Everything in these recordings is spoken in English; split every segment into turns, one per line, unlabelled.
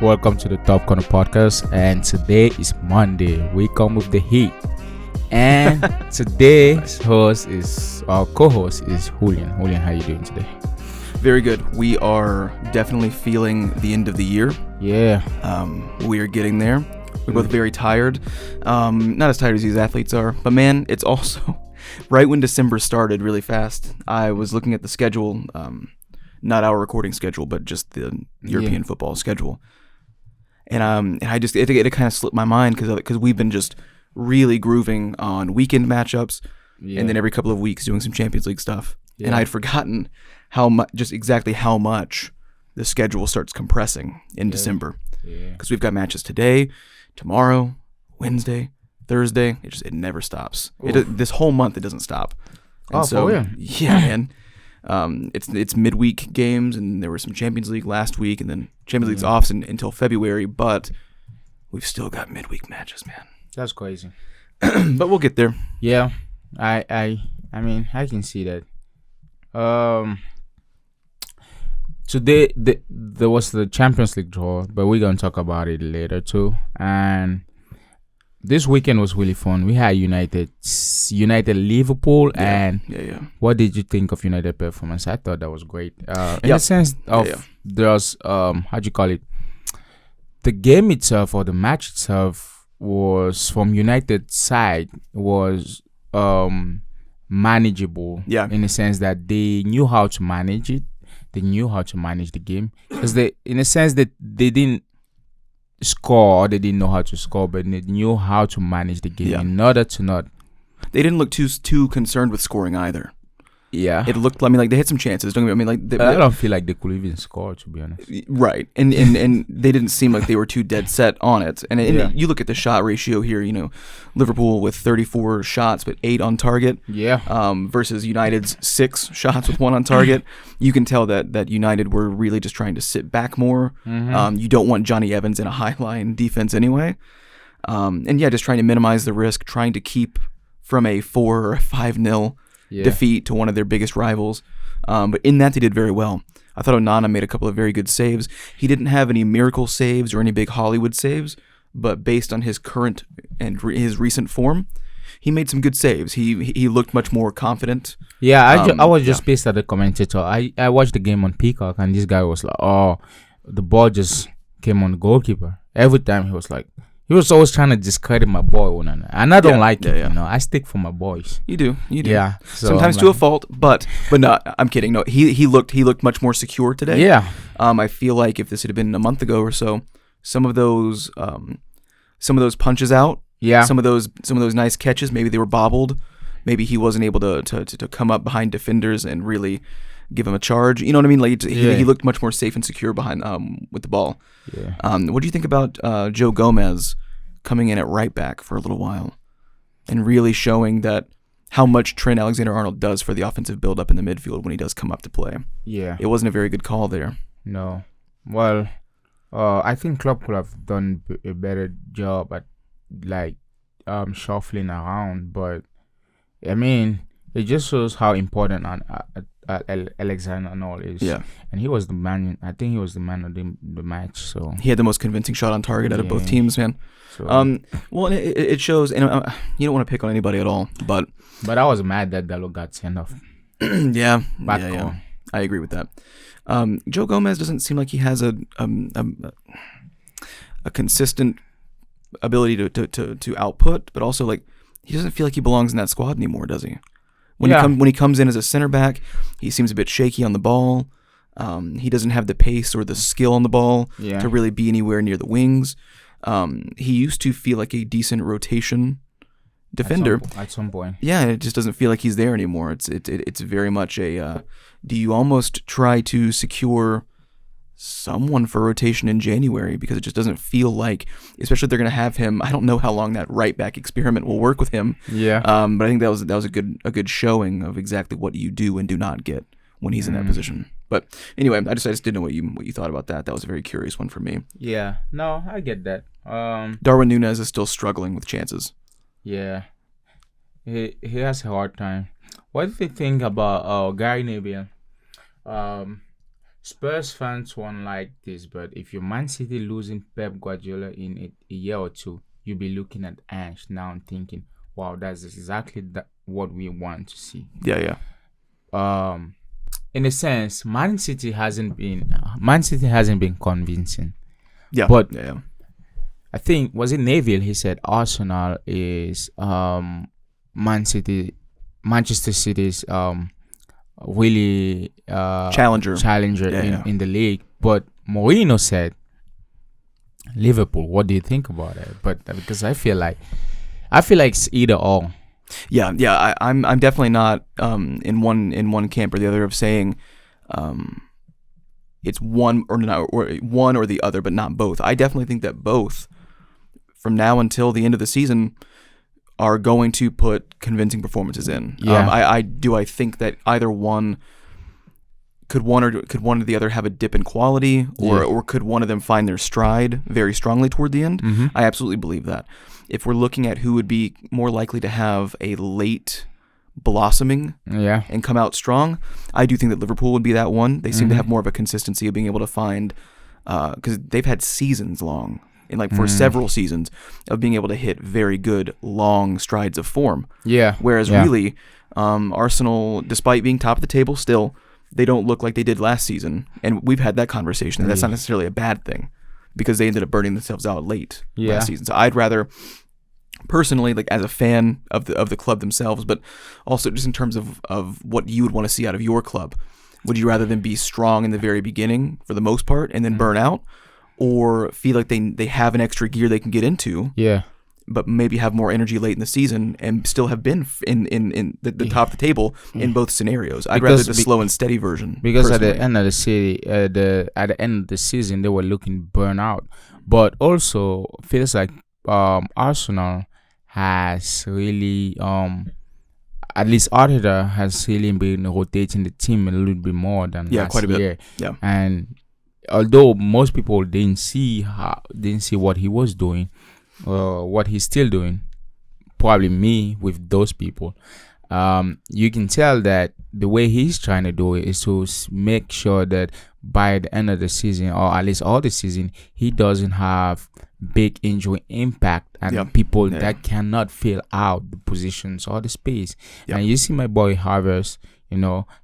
Welcome to the Top Corner Podcast, and today is Monday. We come with the heat, and today's host is our co-host is Julian. Julian, how you doing today?
Very good. We are definitely feeling the end of the year.
Yeah.
We are getting there. We're both very tired. Not as tired as these athletes are, but man, it's also right when December started really fast. I was looking at the schedule, not our recording schedule, but just the European football schedule. And I just it kind of slipped my mind because we've been just really grooving on weekend matchups, and then every couple of weeks doing some Champions League stuff. Yeah. And I had forgotten exactly how much the schedule starts compressing in December. Because we've got matches today, tomorrow, Wednesday, Thursday. It never stops. This whole month it doesn't stop. And man. It's midweek games, and there were some Champions League last week, and then Champions League's off until February, but we've still got midweek matches, man.
That's crazy.
But we'll get there.
Yeah, I mean, I can see that. Today there was the Champions League draw, but we're gonna talk about it later too. And this weekend was really fun. We had United Liverpool, and what did you think of United performance? I thought that was great. In the sense of there's how do you call it? The game itself or the match itself was from United side was manageable. Yeah. In the sense that they knew how to manage it. They knew how to manage the game because in a sense that they didn't score or they didn't know how to score, but they knew how to manage the game in order to not.
They didn't look too concerned with scoring either. Yeah, it looked. I mean, like they had some chances. Don't get me. I mean, like
I don't feel like they could even score, to be honest.
Right, and they didn't seem like they were too dead set on it. And you look at the shot ratio here. You know, Liverpool with 34 shots but 8 on target. Yeah. Versus United's 6 shots with 1 on target. You can tell that United were really just trying to sit back more. Mm-hmm. You don't want Johnny Evans in a high line defense anyway. Just trying to minimize the risk, trying to keep from a 4 or a 5-0 defeat to one of their biggest rivals. But in that, they did very well. I thought Onana made a couple of very good saves. He didn't have any miracle saves or any big Hollywood saves, but based on his current and his recent form, he made some good saves. He looked much more confident.
Yeah, I was just pissed at the commentator. I watched the game on Peacock, and this guy was like, "Oh, the ball just came on the goalkeeper." Every time he was always trying to discredit my boy, and I don't like it. You know, I stick for my boys.
You do. Yeah. So sometimes to a fault, but no, I'm kidding. No, he looked much more secure today. Yeah. I feel like if this had been a month ago or so, some of those punches out. Yeah. Some of those nice catches, maybe they were bobbled. Maybe he wasn't able to come up behind defenders and really give him a charge. You know what I mean? Like he looked much more safe and secure behind with the ball. Yeah. What do you think about Joe Gomez coming in at right back for a little while and really showing that how much Trent Alexander-Arnold does for the offensive build-up in the midfield when he does come up to play? Yeah. It wasn't a very good call there.
No. Well, I think Klopp could have done a better job at shuffling around, but I mean, it just shows how important Alexander-Arnold is. Yeah. And he was the man. I think he was the man of the match. So
he had the most convincing shot on target out of both teams, man. So, well, it shows, and you don't want to pick on anybody at all, but
I was mad that Dalot got sent off.
Yeah. I agree with that. Joe Gomez doesn't seem like he has a consistent ability to output, but also like he doesn't feel like he belongs in that squad anymore, does he? When he comes in as a center back, he seems a bit shaky on the ball. He doesn't have the pace or the skill on the ball to really be anywhere near the wings. He used to feel like a decent rotation defender
at some point.
Yeah, it just doesn't feel like he's there anymore. It's very much a do you almost try to secure someone for rotation in January, because it just doesn't feel like, especially if they're going to have him. I don't know how long that right back experiment will work with him. Yeah. But I think that was a good showing of exactly what you do and do not get when he's in that position. But anyway, I just didn't know what you thought about that. That was a very curious one for me.
Yeah. No, I get that.
Darwin Núñez is still struggling with chances.
Yeah. He has a hard time. What do you think about Gary Neville? Spurs fans won't like this, but if you're Man City losing Pep Guardiola in a year or two, you'll be looking at Ange now and thinking, "Wow, that's exactly what we want to see."
Yeah, yeah.
In a sense, Man City hasn't been convincing.
Yeah.
But
yeah, yeah.
I think was it Neville? He said Arsenal is Manchester City's really
Challenger.
challenger
Yeah.
in the league. But Mourinho said Liverpool. What do you think about it? But because I feel like it's either or.
Yeah, yeah. I'm definitely not in one camp or the other of saying it's one or not, or one or the other, but not both. I definitely think that both, from now until the end of the season, are going to put convincing performances in.
Yeah.
I think that either one could one or the other have a dip in quality, or could one of them find their stride very strongly toward the end?
Mm-hmm.
I absolutely believe that. If we're looking at who would be more likely to have a late blossoming and come out strong, I do think that Liverpool would be that one. They seem to have more of a consistency of being able to find, because they've had seasons long, and like for several seasons, of being able to hit very good long strides of form.
Yeah.
Whereas really, Arsenal, despite being top of the table, still they don't look like they did last season, and we've had that conversation. And that's not necessarily a bad thing, because they ended up burning themselves out late last season. So I'd rather, personally, like as a fan of the club themselves, but also just in terms of what you would want to see out of your club, would you rather them be strong in the very beginning for the most part and then burn out, or feel like they have an extra gear they can get into, but maybe have more energy late in the season and still have been in the top of the table in both scenarios? I'd rather the slow and steady version.
Because
personally.
at the end of the end of the season, they were looking burnt out. But also feels like Arsenal has really at least Arteta has really been rotating the team a little bit more than last
quite a bit.
year.
Yeah.
And although most people didn't see what he was doing, what he's still doing, probably me with those people, you can tell that the way he's trying to do it is to make sure that by the end of the season, or at least all the season, he doesn't have big injury impact and people that cannot fill out the positions or the space. And you see my boy Harvest, a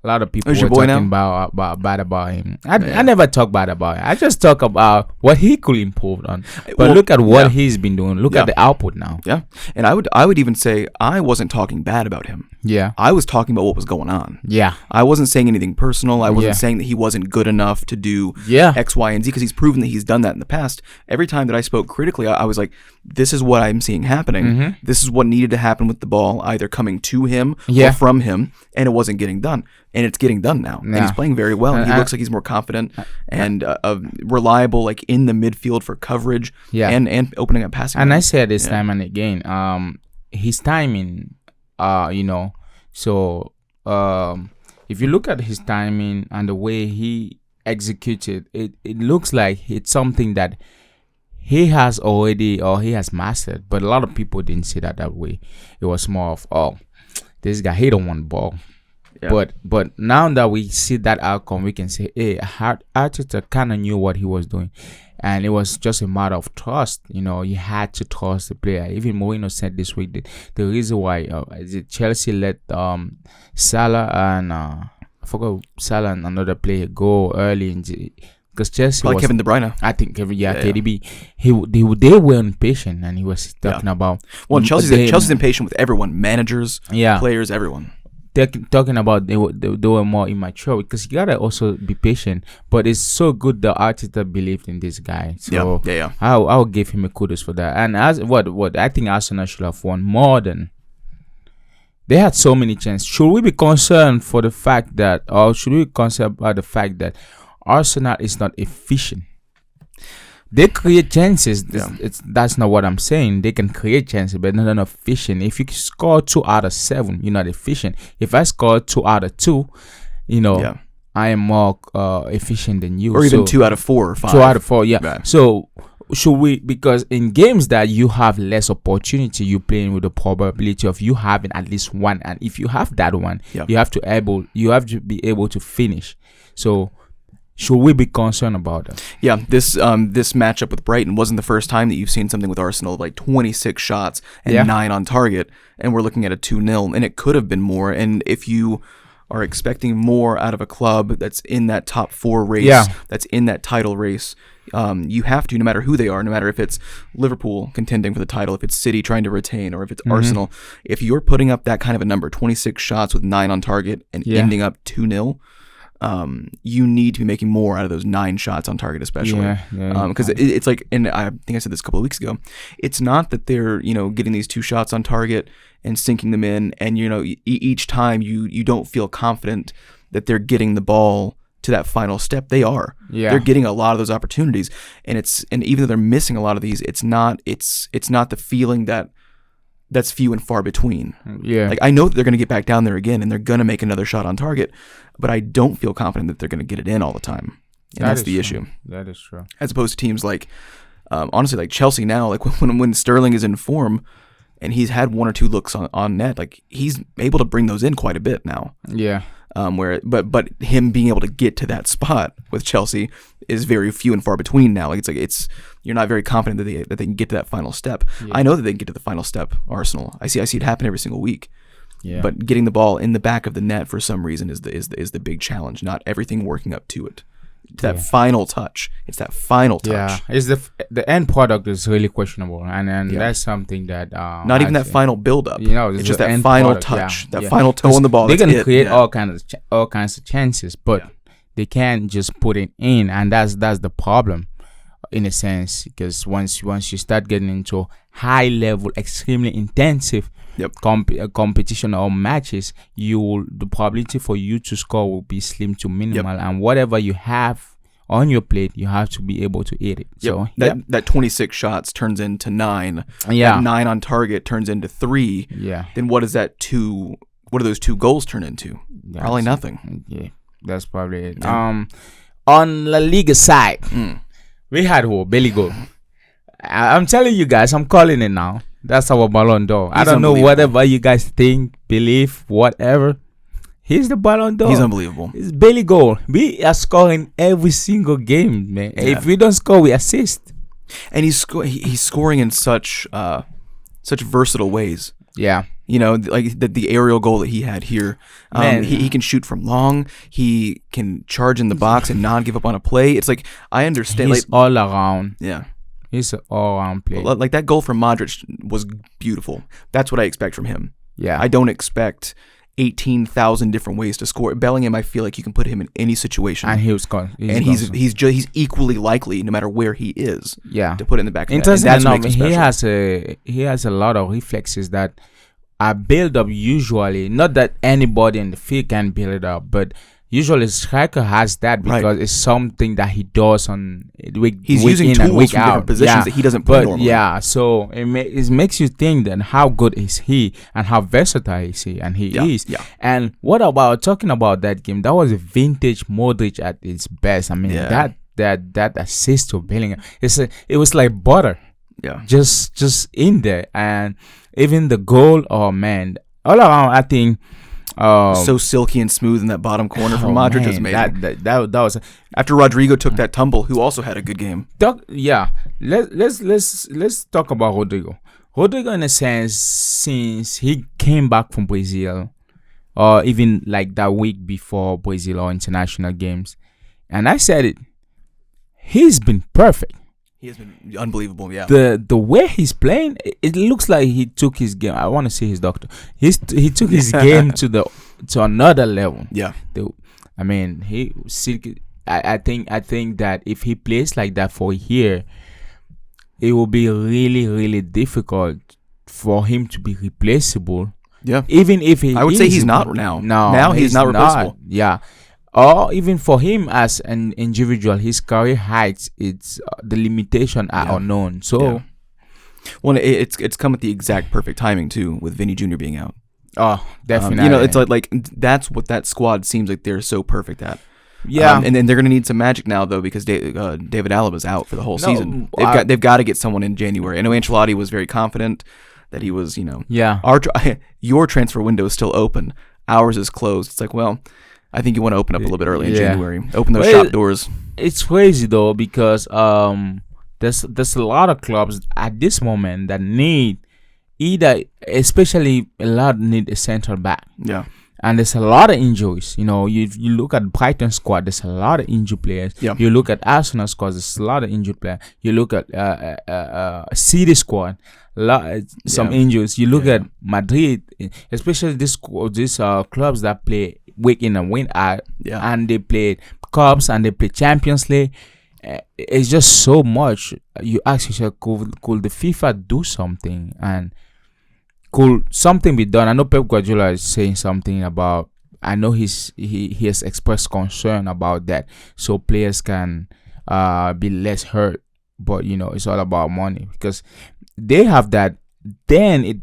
lot of people were talking bad about him. I never talk bad about him. I just talk about what he could improve on. But look at what he's been doing. Look at the output now.
Yeah. And I would even say I wasn't talking bad about him.
Yeah.
I was talking about what was going on.
Yeah.
I wasn't saying anything personal. I wasn't saying that he wasn't good enough to do X, Y, and Z, because he's proven that he's done that in the past. Every time that I spoke critically, I was like, this is what I'm seeing happening. Mm-hmm. This is what needed to happen with the ball, either coming to him or from him, and it wasn't getting done. And it's getting done now. And he's playing very well. And he looks like he's more confident and reliable, like in the midfield for coverage and opening up passing.
And I said this time and again, his timing, so if you look at his timing and the way he executed, it looks like it's something that he has already, or he has mastered. But a lot of people didn't see that way. It was more of, this guy, he don't want ball. Yeah. But now that we see that outcome, we can say, hey, Arteta kind of knew what he was doing. And it was just a matter of trust. You had to trust the player. Even Mourinho said this week the reason why Chelsea let Salah and I forgot Salah and another player go early in because Chelsea was
Kevin De Bruyne.
I think KDB. They were impatient, and he was talking about.
Well, Chelsea's impatient with everyone, managers, players, everyone.
They're talking about they were more immature, because you gotta also be patient. But it's so good that Arteta believed in this guy. So I'll give him a kudos for that. And as what I think Arsenal should have won more than. They had so many chances. Should we be concerned for the fact that, or should we be concerned about the fact that Arsenal is not efficient? They create chances. That's not what I'm saying. They can create chances, but not efficient. If you score 2 out of 7, you're not efficient. If I score 2 out of 2, I am more efficient than you.
Or even 2 out of 4 or 5.
2 out of 4, yeah.
Right.
So should we, because in games that you have less opportunity, you playing with the probability of you having at least one, and if you have that one, you have to be able to finish. So Should we be concerned about that?
Yeah, this matchup with Brighton wasn't the first time that you've seen something with Arsenal, like 26 shots and 9 on target, and we're looking at a 2-0, and it could have been more. And if you are expecting more out of a club that's in that top 4 race, that's in that title race, you have to, no matter who they are, no matter if it's Liverpool contending for the title, if it's City trying to retain, or if it's Arsenal, if you're putting up that kind of a number, 26 shots with 9 on target and ending up 2-0, you need to be making more out of those 9 shots on target, especially because it's like, and I think I said this a couple of weeks ago, it's not that they're getting these 2 shots on target and sinking them in, and each time you don't feel confident that they're getting the ball to that final step. They are. They're getting a lot of those opportunities, and even though they're missing a lot of these, it's not the feeling that's few and far between. Like, I know that they're going to get back down there again, and they're going to make another shot on target, but I don't feel confident that they're going to get it in all the time. And that's the issue.
That is true.
As opposed to teams like, honestly, like Chelsea now, like when Sterling is in form and he's had 1 or 2 looks on net, like he's able to bring those in quite a bit now. But him being able to get to that spot with Chelsea is very few and far between now. Like it's you're not very confident that they can get to that final step. I know that they can get to the final step. Arsenal, I see it happen every single week. But getting the ball in the back of the net for some reason is the big challenge. Not everything working up to it. That final touch. It's that final touch.
Yeah, it's the end product is really questionable, and that's something that
not even that final build up. It's just that final touch, that final toe on the ball.
They're gonna create all kinds of chances, but they can't just put it in, and that's the problem, in a sense, because once you start getting into high level, extremely intensive competition or matches, the probability for you to score will be slim to minimal, and whatever you have on your plate, you have to be able to eat it. So
that 26 shots turns into 9. That 9 on target turns into 3. Then what is that 2? What do those 2 goals turn into? Probably nothing.
That's probably it. On La Liga side, we had Billy Goal. I'm telling you guys, I'm calling it now. That's our Ballon d'Or. I don't know whatever you guys think, believe, whatever. He's the Ballon d'Or.
He's unbelievable.
It's Billy Goal. We are scoring every single game, man. If we don't score, we assist.
And he's scoring in such versatile ways. Like the aerial goal that he had here. He can shoot from long. He can charge in the box and not give up on a play. It's like, I understand.
He's all around. He's an all-around player.
Like that goal from Modric was beautiful. That's what I expect from him. I don't expect 18,000 different ways to score. Bellingham, I feel like you can put him in any situation,
and he'll score.
He's equally likely, no matter where he is, to put it in the back of the net.
Interesting enough, he has a lot of reflexes that are built up usually. Not that anybody in the field can build it up, but usually striker has that because it's something that he does on week
using
in
tools
and week
from
out.
Different positions that he doesn't play normally.
So it makes you think then how good is he and how versatile is he, and he is. And what about talking about that game? That was a vintage Modric at its best. I mean that assist to Bellingham, it was like butter. Just in there, and even the goal. Oh man, all around I think.
So silky and smooth in that bottom corner from Modric is amazing.
That was
after Rodrigo took that tumble, who also had a good game.
Let's talk about Rodrigo. Rodrigo, in a sense, since he came back from Brazil, or even like that week before Brazil or international games, and I said it, he's been perfect.
He has been unbelievable,
The way he's playing, it looks like he took his game. I want to see his doctor. He took his game to another level. I mean, I think that if he plays like that for a year, it will be really, really difficult for him to be replaceable. Even if
I would say he's not now. Now he's not replaceable.
Or even for him as an individual, his career heights, the limitation are unknown. So,
well, it's come at the exact perfect timing too, with Vinny Jr. being out.
Oh, definitely.
It's like that's what that squad seems like they're so perfect at. And then they're gonna need some magic now though, because David Alaba's out for the whole season. They've got to get someone in January. I know Ancelotti was very confident that he was, your transfer window is still open. Ours is closed. It's like, well, I think you want to open up a little bit early in
Yeah.
January. Open those
Well,
shop doors.
It's crazy though because there's a lot of clubs at this moment that need either, especially a lot need a central back.
Yeah.
And there's a lot of injuries. You know, you look at Brighton squad, there's a lot of injured players.
Yeah.
You look at Arsenal squad, there's a lot of injured players. You look at City squad, some injuries. You look at Madrid, especially these clubs that play week in and week out, and they play cups and they play Champions League. It's just so much. You ask yourself, could the FIFA do something, and could something be done? I know Pep Guardiola is saying something about. I know he has expressed concern about that, so players can be less hurt. But you know, it's all about money because they have that. Then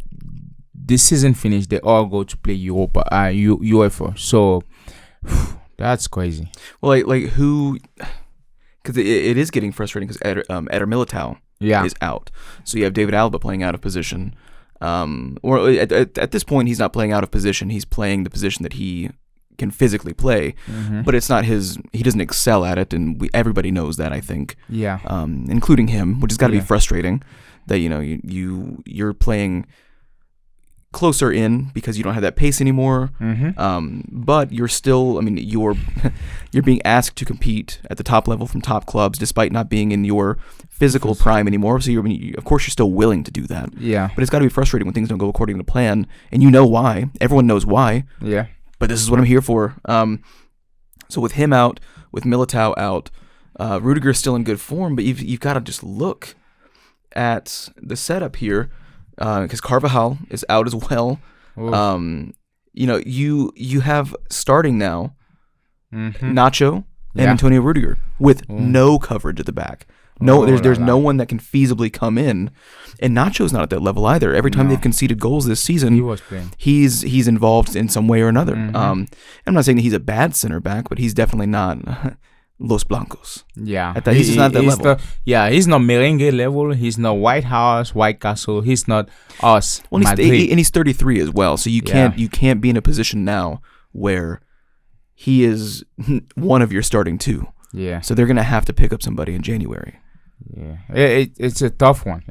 the season finished, they all go to play UEFA. So that's crazy.
Well, like who? Because it is getting frustrating because Eder Militao is out, so you have David Alaba playing out of position. Or at this point, he's not playing out of position. He's playing the position that he can physically play, but it's not his. He doesn't excel at it, and everybody knows that. I think, including him, which has got to be frustrating. That you're playing closer in because you don't have that pace anymore. But you're still. I mean, you're being asked to compete at the top level from top clubs, despite not being in your physical prime anymore. So of course you're still willing to do that.
Yeah.
But it's got to be frustrating when things don't go according to plan, and you know why. Everyone knows why.
Yeah.
But this is what I'm here for. So with him out, with Militao out, Rudiger's still in good form, but you've got to just look at the setup here, because Carvajal is out as well. You have starting now Nacho and Antonio Rudiger with no coverage at the back. No, there's no one that can feasibly come in, and Nacho's not at that level either. Every time they've conceded goals this season,
he was playing.
He's involved in some way or another. I'm not saying that he's a bad center back, but he's definitely not Los Blancos.
Yeah,
he's just not at that level.
He's not merengue level. He's not White House, White Castle. He's not us.
Well, he's 33 as well, so you can't be in a position now where he is one of your starting two.
Yeah.
So they're gonna have to pick up somebody in January.
Yeah, it's a tough one.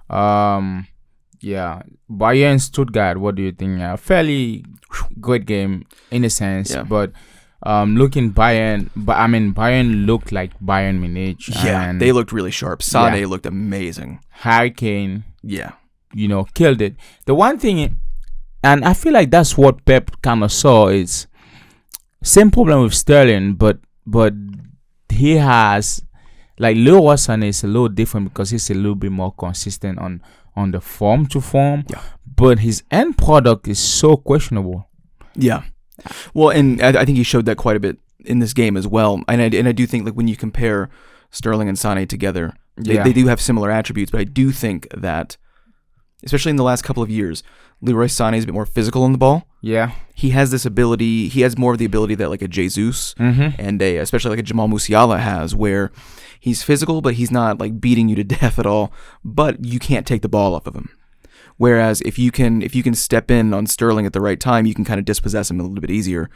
Bayern Stuttgart. What do you think? Fairly good game in a sense, but looking Bayern looked like Bayern Munich.
Yeah, they looked really sharp. Sané looked amazing.
Harry Kane, killed it. The one thing, and I feel like that's what Pep kind of saw, is same problem with Sterling, but he has. Like Leroy Sané is a little different because he's a little bit more consistent on the form to form, but his end product is so questionable. Yeah.
Well, and I think he showed that quite a bit in this game as well. And I do think, like, when you compare Sterling and Sané together, they do have similar attributes, but I do think that, especially in the last couple of years, Leroy Sané is a bit more physical on the ball.
Yeah.
He has this ability. He has more of the ability that like a Jesus and especially like a Jamal Musiala has, where he's physical, but he's not like beating you to death at all. But you can't take the ball off of him. Whereas if you can step in on Sterling at the right time, you can kind of dispossess him a little bit easier.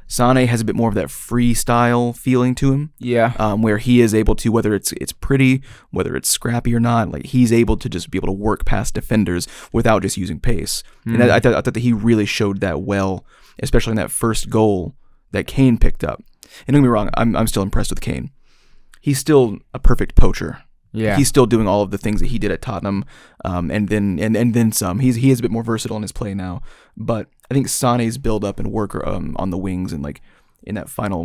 Sané has a bit more of that freestyle feeling to him.
Yeah.
Where he is able to, whether it's pretty, whether it's scrappy or not, like he's able to just be able to work past defenders without just using pace. And I thought that he really showed that well, especially in that first goal that Kane picked up. And don't get me wrong, I'm still impressed with Kane. He's still a perfect poacher.
Yeah.
He's still doing all of the things that he did at Tottenham, and then some. He is a bit more versatile in his play now, but I think Sané's build up and work on the wings and like in that final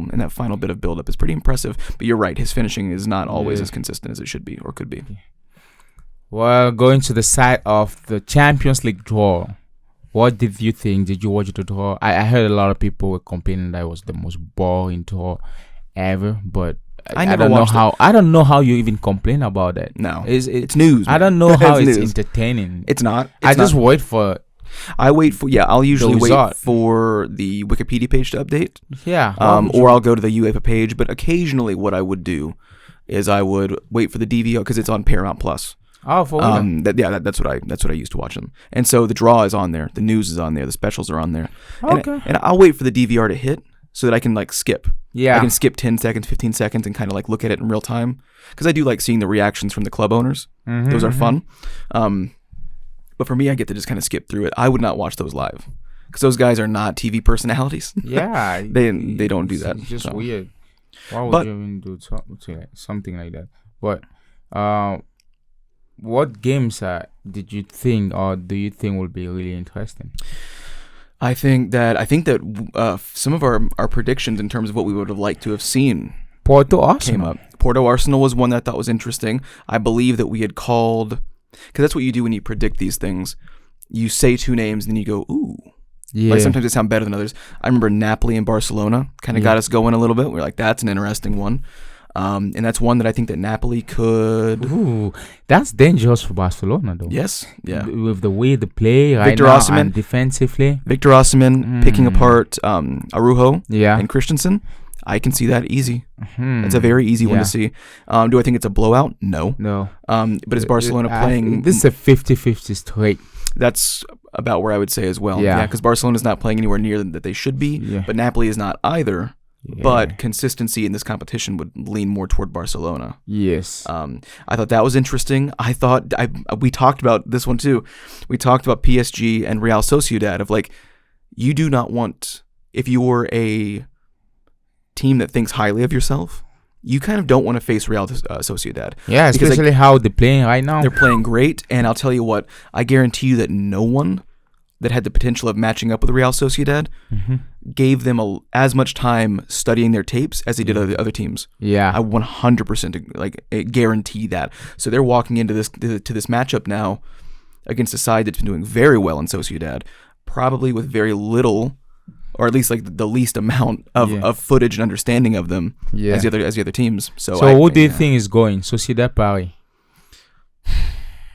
bit of build up is pretty impressive. But you're right, his finishing is not always as consistent as it should be or could be.
Well, going to the side of the Champions League draw, what did you think? Did you watch the draw? I heard a lot of people were complaining that it was the most boring draw ever, but I don't know how. I don't know how you even complain about that.
No, it's news.
I don't know how it's entertaining.
It's not.
Just wait for.
I'll usually wait for the Wikipedia page to update.
Yeah.
Or I'll go to the UEFA page. But occasionally, what I would do is I would wait for the DVR because it's on Paramount Plus.
Oh, for real?
That's what I used to watch them. And so the draw is on there, the news is on there, the specials are on there.
Okay.
And I'll wait for the DVR to hit so that I can like skip.
Yeah.
I can skip 10 seconds, 15 seconds, and kind of like look at it in real time because I do like seeing the reactions from the club owners. Those are fun. But for me, I get to just kind of skip through it. I would not watch those live because those guys are not TV personalities.
Yeah.
they don't do that.
It's just
so.
weird. Why would you even do something like that? But what games did you think, or do you think will be really interesting?
I think that some of our predictions in terms of what we would have liked to have seen
Porto Arsenal
came up. Porto Arsenal was one that I thought was interesting. I believe that we had called, because that's what you do when you predict these things. You say two names and then you go, ooh.
Yeah.
Like sometimes they sound better than others. I remember Napoli and Barcelona kind of got us going a little bit. We're like, that's an interesting one. And that's one that I think that Napoli could.
Ooh, that's dangerous for Barcelona, though.
Yes, yeah.
With the way they play right
Victor
now
Osimhen,
and defensively.
Victor Osimhen picking apart Araujo
Yeah.
and Christensen. I can see that easy. That's a very easy one to see. Do I think it's a blowout? No. But is Barcelona playing?
This is a 50-50 straight.
That's about where I would say as well.
Yeah.
Because Barcelona's not playing anywhere near that they should be.
Yeah.
But Napoli is not either.
Yeah.
But consistency in this competition would lean more toward Barcelona.
Yes.
I thought that was interesting. I thought we talked about this one too. We talked about PSG and Real Sociedad of like, you do not want, if you're a team that thinks highly of yourself, you kind of don't want to face Real Sociedad.
Yeah, especially how they're playing right now.
They're playing great, and I'll tell you what, I guarantee you that no one that had the potential of matching up with Real Sociedad gave them as much time studying their tapes as they did other teams.
Yeah.
I 100% like guarantee that. So they're walking into this matchup now against a side that's been doing very well in Sociedad, probably with very little, or at least like the least amount of footage and understanding of them as the other teams. So
what do you think is going? Sociedad Paris.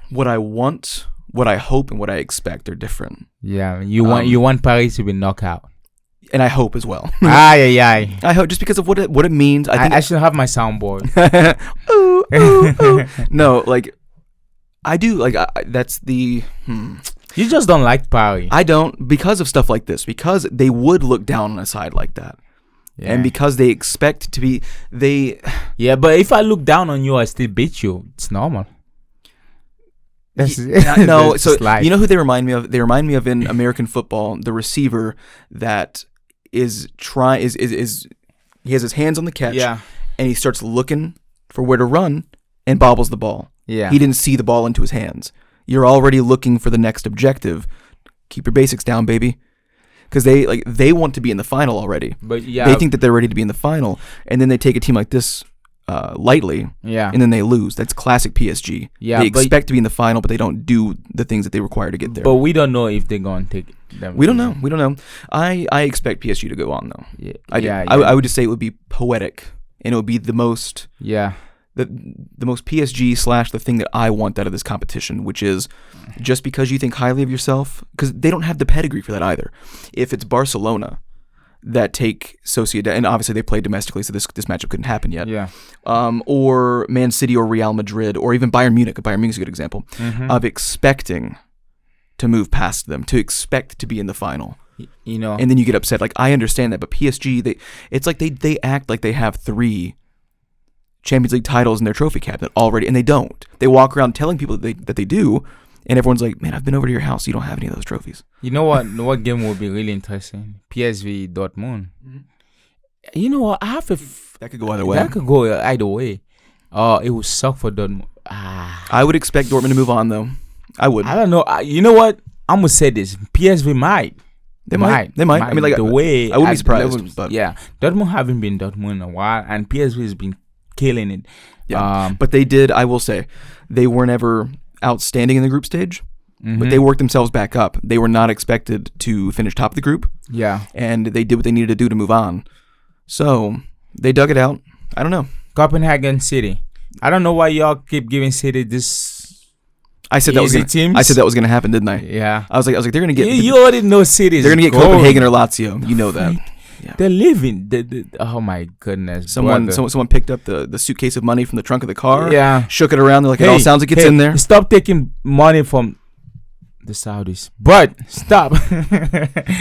What I want, what I hope, and what I expect are different.
Yeah, you want Paris to be knocked out.
And I hope as well.
Aye.
I hope just because of what it means. I think
I should have my soundboard.
ooh, ooh, ooh. No, like I do. Like that's the.
You just don't like Paris.
I don't, because of stuff like this. Because they would look down on a side like that, and because they expect to be
Yeah, but if I look down on you, I still beat you. It's normal.
No, so you know who they remind me of? They remind me of in American football, the receiver that he has his hands on the catch, and he starts looking for where to run and bobbles the ball.
Yeah,
he didn't see the ball into his hands. You're already looking for the next objective. Keep your basics down, baby, because they want to be in the final already.
But
they think that they're ready to be in the final, and then they take a team like this lightly, and then they lose. That's classic PSG.
Yeah,
they expect to be in the final, but they don't do the things that they require to get there.
But we don't know if they're gonna take them.
We don't know. I expect PSG to go on though.
Yeah,
I do. I would just say it would be poetic, and it would be the most the most PSG / the thing that I want out of this competition, which is just because you think highly of yourself, because they don't have the pedigree for that either. If it's Barcelona that take Sociedad, and obviously they play domestically, so this matchup couldn't happen yet.
Yeah.
Or Man City or Real Madrid or even Bayern Munich. Bayern Munich is a good example of expecting to move past them, to expect to be in the final.
You know,
and then you get upset. Like, I understand that, but PSG, it's like they act like they have 3 Champions League titles in their trophy cabinet already, and they don't. They walk around telling people that they do, and everyone's like, "Man, I've been over to your house. You don't have any of those trophies."
You know what? What game will be really interesting? PSV Dortmund. You know what? I have
that could go either way.
That could go either way. Oh, it would suck for Dortmund.
I would expect Dortmund to move on, though. I would.
I don't know. You know what? I'm gonna say this. PSV might.
They might. I mean, like,
the way
I wouldn't be surprised. But
yeah, Dortmund haven't been Dortmund in a while, and PSV has been killing it.
Yeah. But they did. I will say, they weren't ever outstanding in the group stage. But they worked themselves back up. They were not expected to finish top of the group.
Yeah.
And they did what they needed to do to move on. So they dug it out. I don't know.
Copenhagen City. I don't know why y'all keep giving City this.
I said that was gonna happen, didn't I?
Yeah.
I was like they're gonna get.
You already know City.
They're gonna get Copenhagen or Lazio. You know that. Yeah.
They're living. Oh my goodness.
Someone picked up the suitcase of money from the trunk of the car.
Yeah.
Shook it around. They're like, it all sounds like it's in there.
Stop taking money from the Saudis. But stop.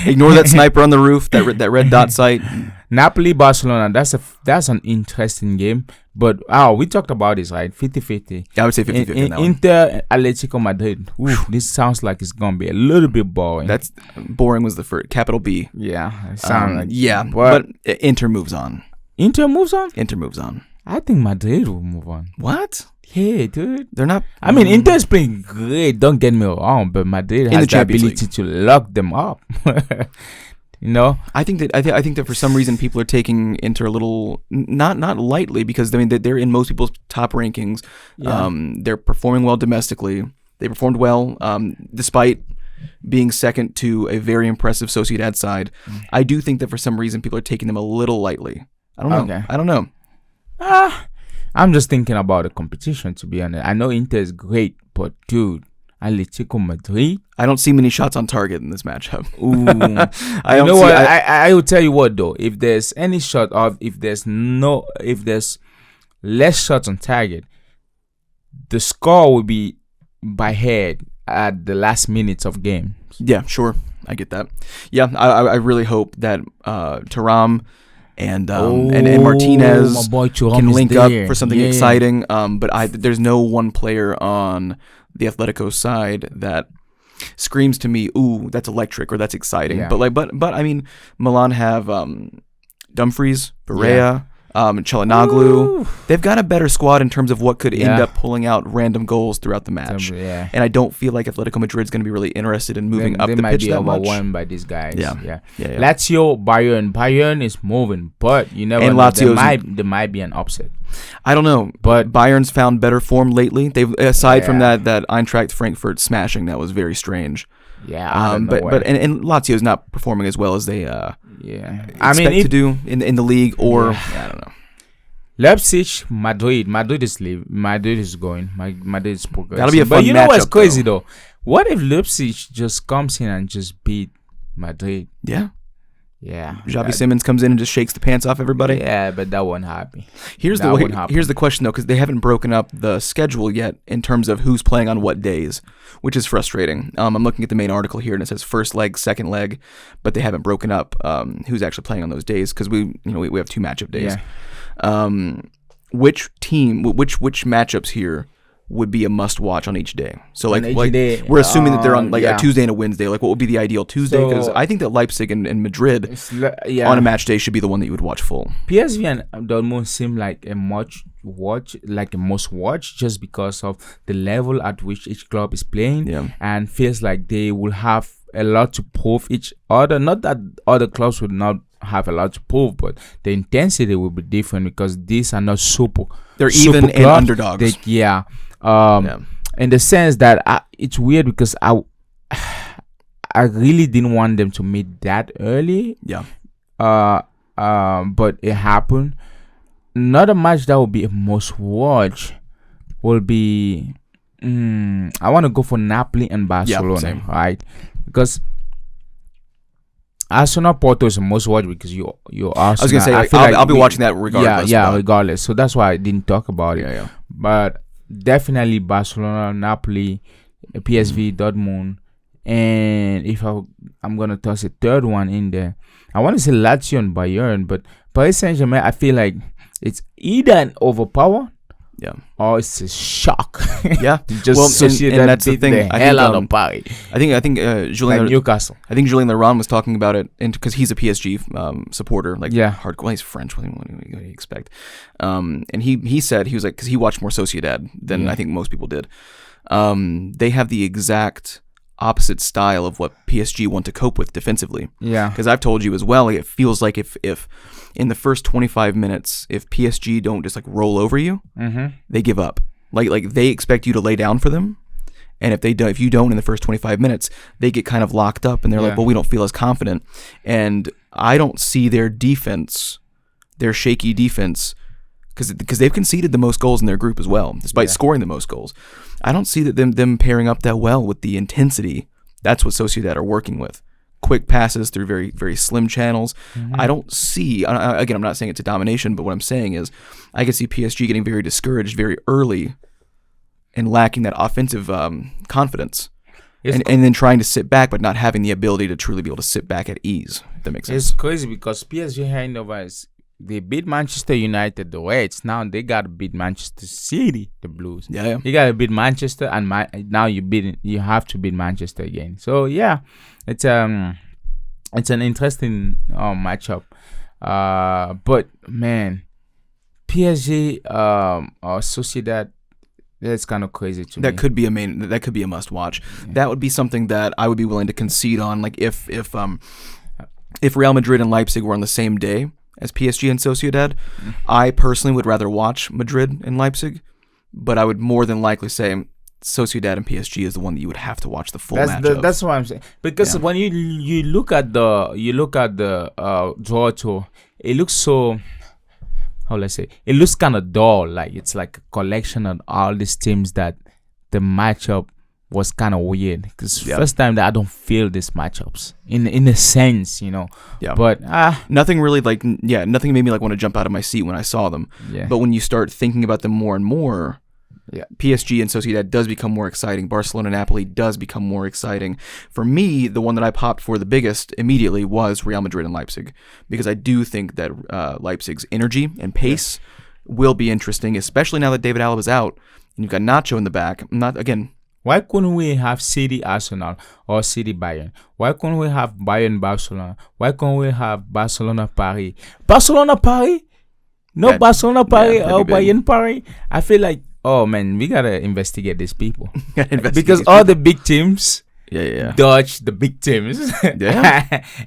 Ignore that sniper on the roof. That red dot sight.
Napoli, Barcelona. That's an interesting game. But we talked about this, right? 50-50.
Yeah, I would say 50-50.
Inter, Atletico Madrid. This sounds like it's gonna be a little bit boring.
That's boring. Was the first capital B.
Yeah, it sounds like.
Yeah, but Inter moves on.
Inter moves on.
I
think Madrid will move on.
What?
Yeah, dude.
They're not.
I mean, Inter is playing great. Don't get me wrong, but Madrid has the ability to lock them up. You know,
I think that for some reason people are taking Inter a little not lightly, because I mean they're in most people's top rankings. Yeah. They're performing well domestically. They performed well despite being second to a very impressive Sociedad side. I do think that for some reason people are taking them a little lightly. I don't know.
Okay.
I don't know.
I'm just thinking about the competition, to be honest. I know Inter is great, but dude, Atletico Madrid.
I don't see many shots on target in this matchup.
I will tell you what though. If there's any shot of, if there's less shots on target, the score will be by head at the last minutes of games.
Yeah, sure, I get that. Yeah, I really hope that Thuram and Martinez can link up for something exciting. But there's no one player on the Atletico side that screams to me, "Ooh, that's electric" or "That's exciting." Yeah. But I mean, Milan have Dumfries, Barea, Çalhanoğlu. Ooh. They've got a better squad in terms of what could end up pulling out random goals throughout the match.
Yeah.
And I don't feel like Atletico Madrid's going to be really interested in moving up the pitch that much. They might be
overwhelmed by these guys.
Yeah.
Lazio, Bayern is moving, but you never know. There might be an upset.
I don't know, but Bayern's found better form lately. They've from that Eintracht Frankfurt smashing, that was very strange.
Yeah,
but Lazio's not performing as well as they expect to do in the league, or I don't know.
Leipzig, Madrid is going. Madrid is progressing.
That'll be a fun matchup.
But you know what's crazy though? What if Leipzig just comes in and just beat Madrid? Yeah.
Xavi Simons comes in and just shakes the pants off everybody.
Yeah, but that won't happen.
Here's the question though, because they haven't broken up the schedule yet in terms of who's playing on what days, which is frustrating. I'm looking at the main article here and it says first leg, second leg, but they haven't broken up who's actually playing on those days, because we have 2 matchup days. Yeah. Which matchups here would be a must watch on each day? So we're assuming that they're on a Tuesday and a Wednesday. Like, what would be the ideal Tuesday? Because I think that Leipzig and Madrid on a match day should be the one that you would watch full.
PSV and Dortmund seem like a must watch just because of the level at which each club is playing, and feels like they will have a lot to prove each other. Not that other clubs would not have a lot to prove, but the intensity will be different because these are not they're even and underdogs. In the sense that it's weird because I really didn't want them to meet that early. But it happened. Another match that will be a must watch will be I want to go for Napoli and Barcelona, right? Because Arsenal Porto is a must watch because you're Arsenal. I was
gonna say I'll be watching that regardless.
Regardless. So that's why I didn't talk about it. But definitely Barcelona, Napoli, PSV, Dortmund, and if I'm gonna toss a third one in there, I want to say Lazio and Bayern. But Paris Saint-Germain, I feel like it's either an overpower. Or it's a shock. Just
and that's the thing.
I
think Julien
Newcastle.
I think Julien Laurent was talking about it, because he's a PSG supporter. Hardcore. Well, he's French. What do you expect? And he said, he was like, because he watched more Sociedad than I think most people did. They have the exact opposite style of what PSG want to cope with defensively. Because I've told you as well, it feels like if in the first 25 minutes, if PSG don't just roll over you, they give up. Like they expect you to lay down for them, and if you don't in the first 25 minutes, they get kind of locked up, and they're like, well, we don't feel as confident. And I don't see their defense, their shaky defense, because they've conceded the most goals in their group as well, despite scoring the most goals. I don't see that them pairing up that well with the intensity. That's what Sociedad are working with. quick passes through very, very slim channels.
Mm-hmm.
I don't see, again, I'm not saying it's a domination, but what I'm saying is I can see PSG getting very discouraged very early and lacking that offensive confidence. And then trying to sit back, but not having the ability to truly be able to sit back at ease. If that makes sense.
It's crazy because PSG handovers, they beat Manchester United the Reds. Now they got to beat Manchester City, the Blues.
Yeah.
You got to beat Manchester, and now you have to beat Manchester again. So yeah, it's an interesting matchup. But man, PSG or Sociedad. That's kind of crazy to me.
That could be a must watch. Yeah. That would be something that I would be willing to concede on. Like if Real Madrid and Leipzig were on the same day as PSG and Sociedad, I personally would rather watch Madrid and Leipzig, but I would more than likely say Sociedad and PSG is the one that you would have to watch the full match of.
That's what I'm saying. Because when you look at the draw tour, it looks so. How let's say it looks kind of dull, like it's like a collection of all these teams that the matchup was kind of weird because first time that I don't feel these matchups in a sense, you know.
Yeah.
But
nothing really nothing made me like want to jump out of my seat when I saw them.
Yeah.
But when you start thinking about them more and more, PSG and Sociedad does become more exciting. Barcelona Napoli does become more exciting. For me, the one that I popped for the biggest immediately was Real Madrid and Leipzig, because I do think that Leipzig's energy and pace will be interesting, especially now that David Alba's out and you've got Nacho in the back.
Why couldn't we have City Arsenal or City Bayern? Why couldn't we have Bayern Barcelona? Why couldn't we have Barcelona Paris? Barcelona Paris? No, Barcelona Paris or Bayern Paris? I feel like, oh man, we gotta investigate these people because all the big teams dodge the big teams,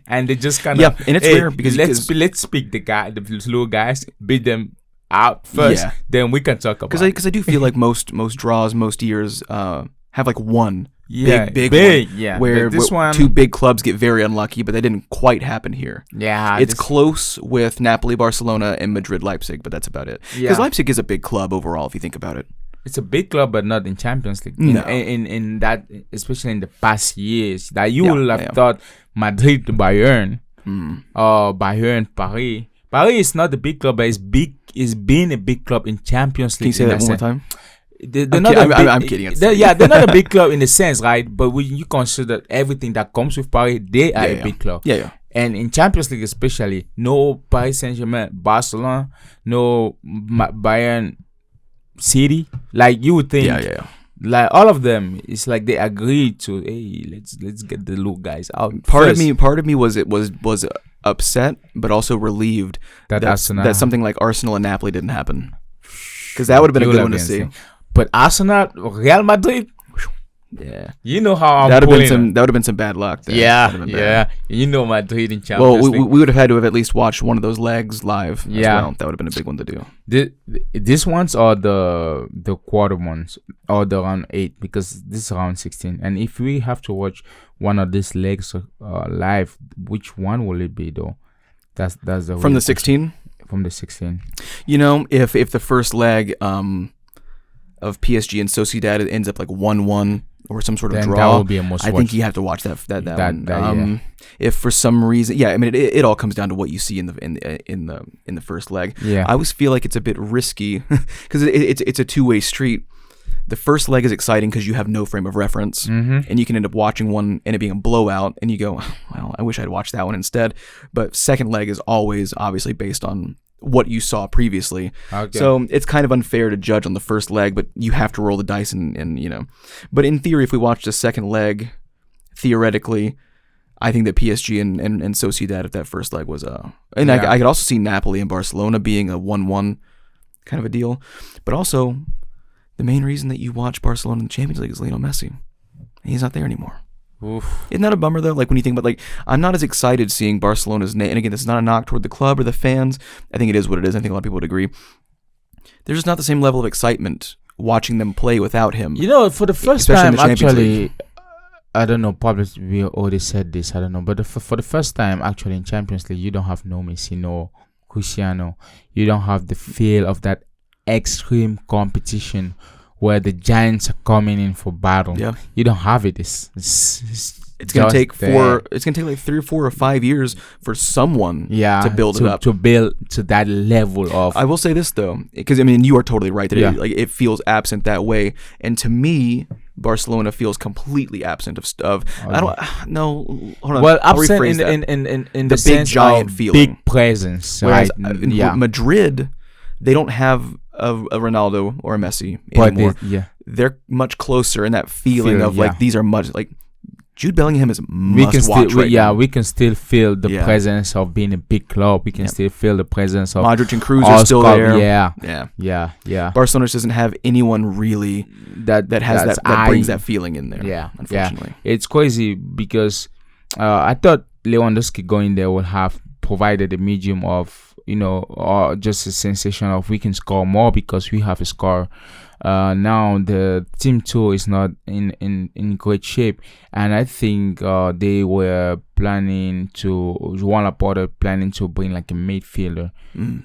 and they just kind of
and it's rare because
let's pick the slow guys, beat them out first, then we can talk about
because I do feel like most draws most years have like one big one, where
this one,
two big clubs get very unlucky, but that didn't quite happen here. It's close with Napoli, Barcelona, and Madrid, Leipzig, but that's about it. Because Leipzig is a big club overall, if you think about it.
It's a big club, but not in Champions League.
No.
In that, especially in the past years, that you would have thought Madrid, Bayern, or Bayern, Paris. Paris is not a big club, but it's been a big club in Champions League.
Can you say that one more time?
I'm
kidding.
They're not a big club in the sense, right? But when you consider everything that comes with Paris, they are a big club. And in Champions League especially, no Paris Saint-Germain, Barcelona, no Bayern, City. Like you would think, like all of them, it's like they agreed to, hey, let's get the little guys out.
Part of me was upset, but also relieved that something like Arsenal and Napoli didn't happen. Because that would have been a good one to see.
But Arsenal, Real Madrid, you know how
that would have been some bad luck there.
You know Madrid in Champions League.
We would have had to have at least watched one of those legs live as well. That would have been a big one to do.
These ones are the quarter ones or the round 8, because this is round 16. And if we have to watch one of these legs live, which one will it be though? That's the
from the 16.
From the 16.
You know, if the first leg of PSG and Sociedad ends up like 1-1 or some sort of draw,
that will be a must watch.
I think you have to watch that one. If for some reason, I mean, it all comes down to what you see in the first leg. I always feel like it's a bit risky because it's a two-way street. The first leg is exciting because you have no frame of reference, and you can end up watching one and it being a blowout, and you go, well, I wish I'd watched that one instead. But second leg is always obviously based on what you saw previously. So it's kind of unfair to judge on the first leg, but you have to roll the dice and you know. But in theory, if we watched a second leg, theoretically, I think that PSG and Sociedad, if that first leg was and I could also see Napoli and Barcelona being a 1-1 kind of a deal. But also, the main reason that you watch Barcelona in the Champions League is Lionel Messi. He's not there anymore.
Oof.
Isn't that a bummer though? Like when you think about, like, I'm not as excited seeing Barcelona's name. And again, this is not a knock toward the club or the fans. I think it is what it is. I think a lot of people would agree. There's just not the same level of excitement watching them play without him.
You know, for the first time, actually, I don't know, probably we already said this, I don't know, but for the first time, actually, in Champions League, you don't have no Messi, no Cristiano. You don't have the feel of that extreme competition where the giants are coming in for battle. You don't have it. It's
It's gonna
Just
take
that.
It's gonna take like 3 or 4 or 5 years for someone
Yeah,
to build it up.
to build to that level of.
I will say this though, because I mean you are totally right that
Yeah.
it feels absent that way, and to me, Barcelona feels completely absent of. I don't. No, hold on.
Well,
I'll
absent
rephrase that.
in
The
the
big
sense
giant
of
feeling.
big presence,
Whereas
right?
in
Yeah,
Madrid, they don't have a Ronaldo or a Messi
but
anymore.
yeah,
They're much closer in that feeling of
yeah.
like these are much like Jude Bellingham is
we can
must
still
watch right now.
we can still feel the
Yeah.
presence of being a big club. We can
Yeah.
still feel the presence of
Modric and Cruz are still
Oscar,
there.
Yeah,
Yeah.
yeah.
Barcelona just doesn't have anyone really that has
that's
that brings
eye.
that feeling in there.
Yeah,
Unfortunately.
yeah. It's crazy because I thought Lewandowski going there would have provided a medium of, or just a sensation of we can score more because we have a score. Now the team too is not in great shape, and I think they were planning to Juan Laporta planning to bring like a midfielder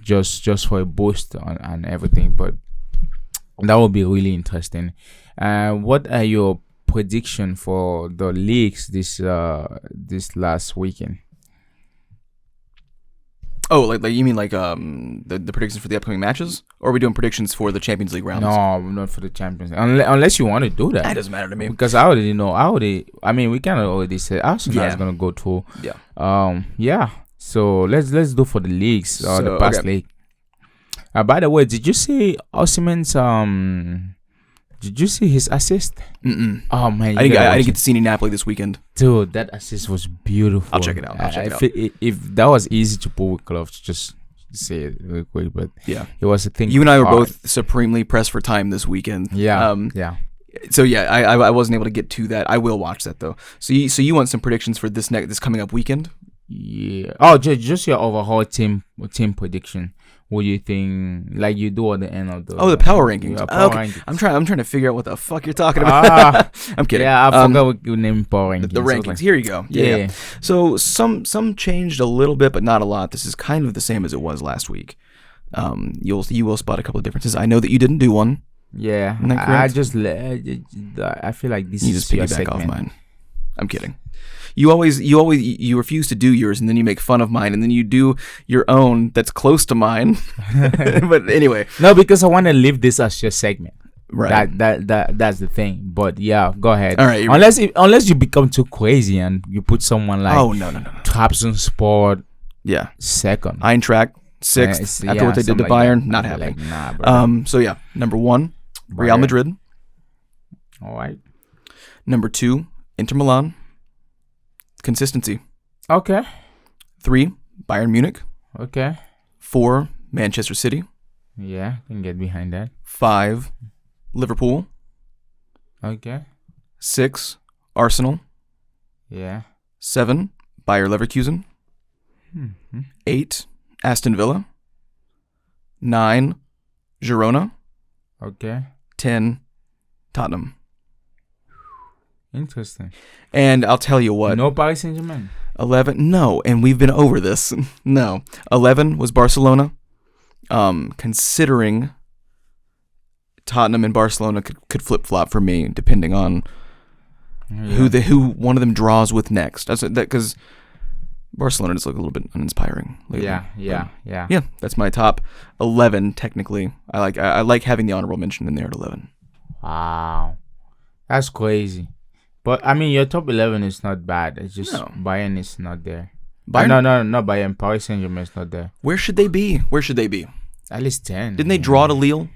just for a boost and everything, but that would be really interesting. What are your prediction for the leagues this last weekend?
Oh, like you mean like the predictions for the upcoming matches, or are we doing predictions for the Champions League rounds?
No, not for the Champions. Unless you want to do that.
That doesn't matter to me.
Because I already know. I mean, we kind of already said Arsenal is gonna go through.
Yeah.
Yeah. So let's do for the leagues or the past
okay.
league. By the way, did you see Osimhen's Did you see his assist? Oh man,
I didn't get to see any Napoli this weekend.
Dude, that assist was beautiful.
I'll check it out.
If that was easy to pull with gloves, just say it real quick. But
Yeah.
it was a thing.
You and I were
hard.
both supremely pressed for time this weekend.
Yeah. Yeah.
So yeah, I wasn't able to get to that. I will watch that though. So you want some predictions for this coming up weekend?
Yeah. Oh, just your overall team prediction. What do you think? Like you do at the end of the.
Oh, the power rankings.
Yeah, power
Okay.
rankings.
I'm trying to figure out what the fuck you're talking about. I'm kidding.
Yeah, I forgot what you named power rankings.
The rankings. Here you go. Yeah. So some changed a little bit, but not a lot. This is kind of the same as it was last week. You will spot a couple of differences. I know that you didn't do one.
Yeah.
Isn't that correct?
I feel like this
You
is
just
your
piggyback off
segment.
mine. I'm kidding. You refuse to do yours, and then you make fun of mine, and then you do your own that's close to mine. But anyway,
No, because I want to leave this as your segment.
right.
That's the thing. But yeah, go ahead.
All right.
Unless you become too crazy and you put someone like
No.
Trabzonspor
Yeah.
second.
Eintracht sixth after what they did to
something like
Bayern.
that.
Not
I'd be
happening.
like, nah, bro.
So yeah, number 1, Real
Bayern.
Madrid.
All right.
Number 2, Inter Milan. Consistency.
Okay.
3, Bayern Munich.
Okay.
4, Manchester City.
Yeah, can get behind that.
5, Liverpool.
Okay.
6, Arsenal.
Yeah.
7, Bayer Leverkusen.
Mm-hmm.
8, Aston Villa. 9, Girona.
Okay.
10, Tottenham.
Interesting.
And I'll tell you what.
No Paris Saint-Germain.
11, no, and we've been over this. No. 11 was Barcelona. Considering Tottenham and Barcelona could flip-flop for me, depending on who one of them draws with next. That's that because Barcelona just look a little bit uninspiring lately.
Yeah.
Yeah, that's my top 11 technically. I like having the honorable mention in there at 11.
Wow. That's crazy. But I mean, your top 11 is not bad. It's just Bayern is not there.
Bayern?
No, not Bayern. Paris Saint-Germain is not there.
Where should they be?
At least 10.
Didn't they draw to Lille?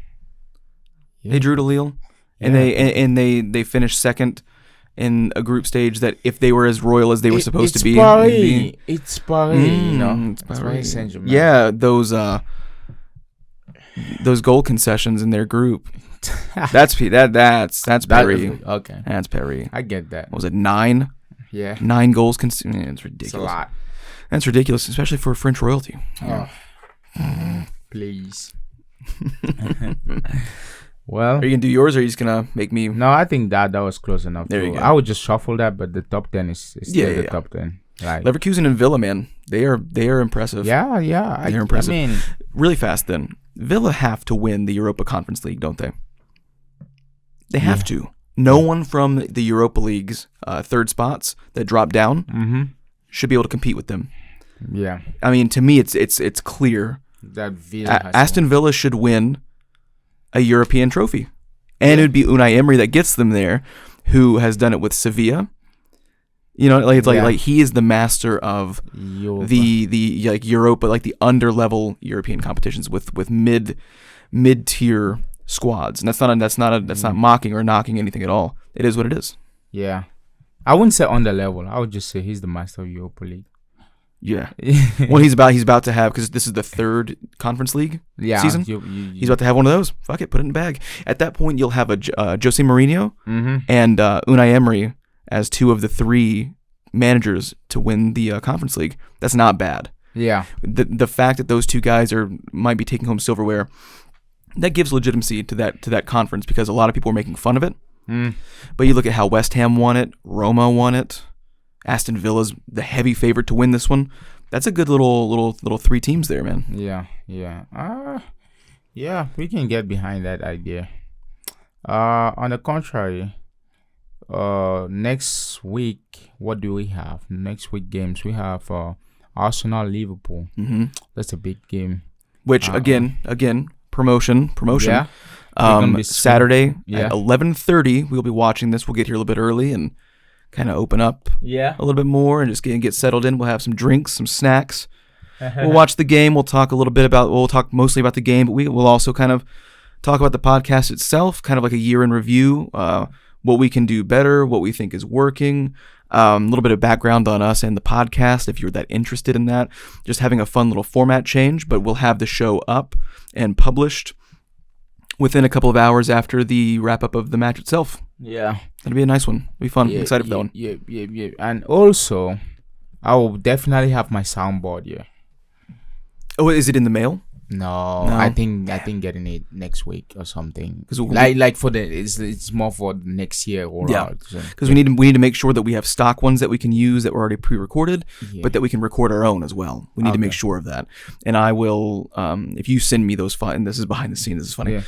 Yeah.
They drew to Lille, and they finished second in a group stage that if they were as royal as they were supposed to be,
It's Paris. It's Paris Saint-Germain.
Yeah, those goal concessions in their group. That's Paris.
Okay.
That's Paris.
I get that.
What was it 9?
Yeah.
9 goals. It's ridiculous.
It's a lot.
That's ridiculous, especially for French royalty.
Oh. Please. Well,
Are you gonna do yours, or are you just gonna make me?
no, I think that was close enough.
There you go.
I would just shuffle that, but the top 10 is still the top 10. Like,
Leverkusen and Villa, man, they are impressive.
yeah.
They're impressive.
I mean,
Really fast, then Villa have to win the Europa Conference League, don't they? They have to. No one from the Europa League's third spots that drop down should be able to compete with them.
Yeah.
I mean, to me, it's clear
That Villa has
Aston Villa should win a European trophy, and it would be Unai Emery that gets them there, who has done it with Sevilla. You know, like he is the master of
Europa.
the like Europa, like the under-level European competitions with mid-tier squads, and that's not mocking or knocking anything at all. It is what it is.
Yeah. I wouldn't say on the level. I would just say he's the master of Europa League.
Yeah. Well, he's about to have, because this is the third Conference League season. He's about to have one of those. Fuck it, put it in the bag. At that point, you'll have a Jose Mourinho and Unai Emery as two of the three managers to win the Conference League. That's not bad.
Yeah.
The fact that those two guys might be taking home silverware, that gives legitimacy to that conference, because a lot of people are making fun of it. But you look at how West Ham won it, Roma won it, Aston Villa's the heavy favorite to win this one. That's a good little three teams there, man.
Yeah. Yeah, we can get behind that idea. On the contrary, next week, what do we have? Next week games, we have Arsenal, Liverpool. That's a big game.
Which again, promotion.
Yeah.
Saturday at 11:30, we'll be watching this. We'll get here a little bit early and kind of open up a little bit more and just get settled in. We'll have some drinks, some snacks. We'll watch the game. We'll talk we'll talk mostly about the game, but we will also kind of talk about the podcast itself, kind of like a year in review, what we can do better, what we think is working, a little bit of background on us and the podcast, if you're that interested in that. Just having a fun little format change, but we'll have the show up and published within a couple of hours after the wrap-up of the match itself.
Yeah.
That'll be a nice one. It'll be fun. I'm excited for that one.
Yeah. And also, I will definitely have my soundboard here.
Oh, is it in the mail?
No. I think getting it next week or something. Like for it's more for next year or
because we need to make sure that we have stock ones that we can use that were already pre-recorded, but that we can record our own as well. We need to make sure of that. And I will, if you send me those files, and this is behind the scenes, this is funny.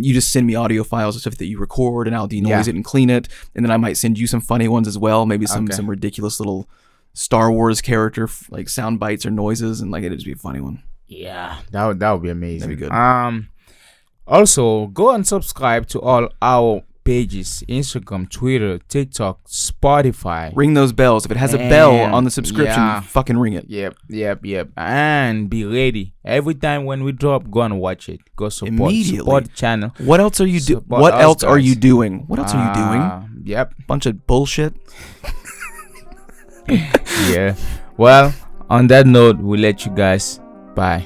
You just send me audio files of stuff that you record, and I'll denoise it and clean it, and then I might send you some funny ones as well. Maybe some ridiculous little Star Wars character like sound bites or noises, and like it'd just be a funny one.
Yeah, that would be amazing.
That'd be good.
Also, go and subscribe to all our pages: Instagram, Twitter, TikTok, Spotify.
Ring those bells. If it has a bell on the subscription, fucking ring it.
Yep. And be ready. Every time when we drop, go and watch it. Go support the channel.
What else are you doing? What else are you doing?
Yep.
Bunch of bullshit.
Yeah. Well, on that note, we'll let you guys. Bye.